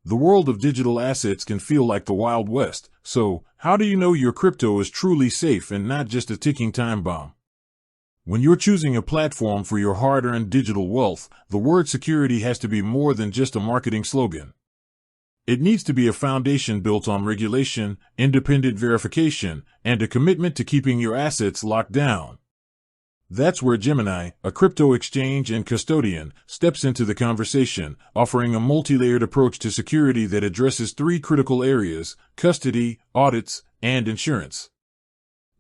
The world of digital assets can feel like the Wild West, so how do you know your crypto is truly safe and not just a ticking time bomb? When you're choosing a platform for your hard-earned digital wealth, the word security has to be more than just a marketing slogan. It needs to be a foundation built on regulation, independent verification, and a commitment to keeping your assets locked down. That's where Gemini, a crypto exchange and custodian, steps into the conversation, offering a multi-layered approach to security that addresses three critical areas: custody, audits, and insurance.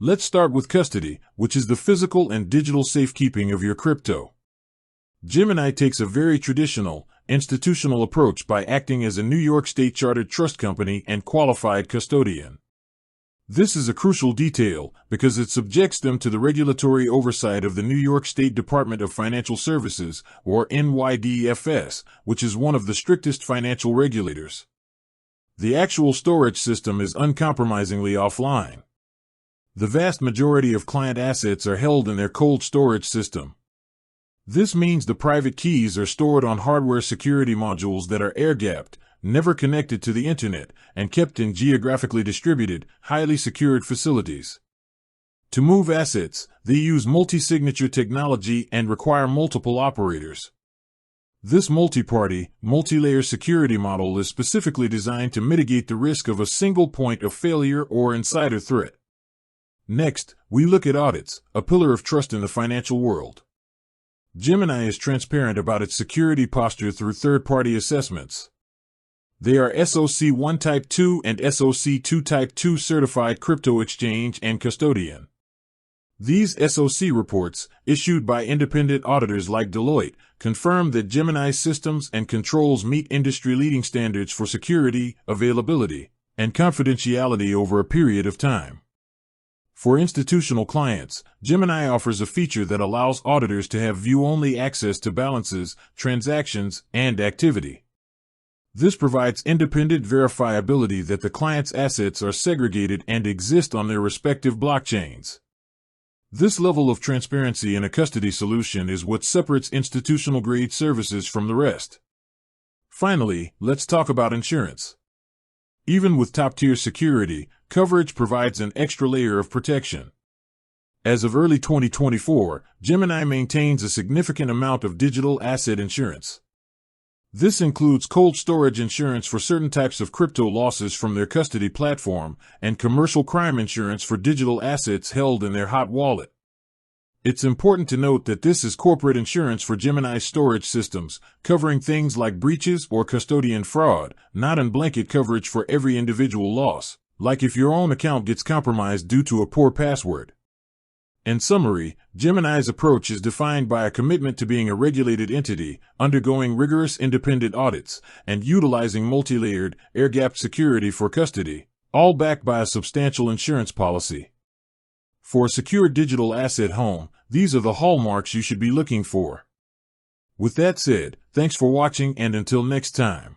Let's start with custody, which is the physical and digital safekeeping of your crypto. Gemini takes a very traditional, institutional approach by acting as a New York State chartered trust company and qualified custodian. This is a crucial detail because it subjects them to the regulatory oversight of the New York State Department of Financial Services, or NYDFS, which is one of the strictest financial regulators. The actual storage system is uncompromisingly offline. The vast majority of client assets are held in their cold storage system. This means the private keys are stored on hardware security modules that are air-gapped, never connected to the internet, and kept in geographically distributed, highly secured facilities. To move assets, they use multi-signature technology and require multiple operators. This multi-party, multi-layer security model is specifically designed to mitigate the risk of a single point of failure or insider threat. Next, we look at audits, a pillar of trust in the financial world. Gemini is transparent about its security posture through third-party assessments. They are SOC 1 Type 2 and SOC 2 Type 2 certified crypto exchange and custodian. These SOC reports, issued by independent auditors like Deloitte, confirm that Gemini's systems and controls meet industry-leading standards for security, availability, and confidentiality over a period of time. For institutional clients, Gemini offers a feature that allows auditors to have view-only access to balances, transactions, and activity. This provides independent verifiability that the client's assets are segregated and exist on their respective blockchains. This level of transparency in a custody solution is what separates institutional-grade services from the rest. Finally, let's talk about insurance. Even with top-tier security, coverage provides an extra layer of protection. As of early 2024, Gemini maintains a significant amount of digital asset insurance. This includes cold storage insurance for certain types of crypto losses from their custody platform and commercial crime insurance for digital assets held in their hot wallet. It's important to note that this is corporate insurance for Gemini's storage systems, covering things like breaches or custodian fraud, not in blanket coverage for every individual loss, like if your own account gets compromised due to a poor password. In summary, Gemini's approach is defined by a commitment to being a regulated entity, undergoing rigorous independent audits, and utilizing multi-layered, air-gapped security for custody, all backed by a substantial insurance policy. For a secure digital asset home, these are the hallmarks you should be looking for. With that said, thanks for watching, and until next time.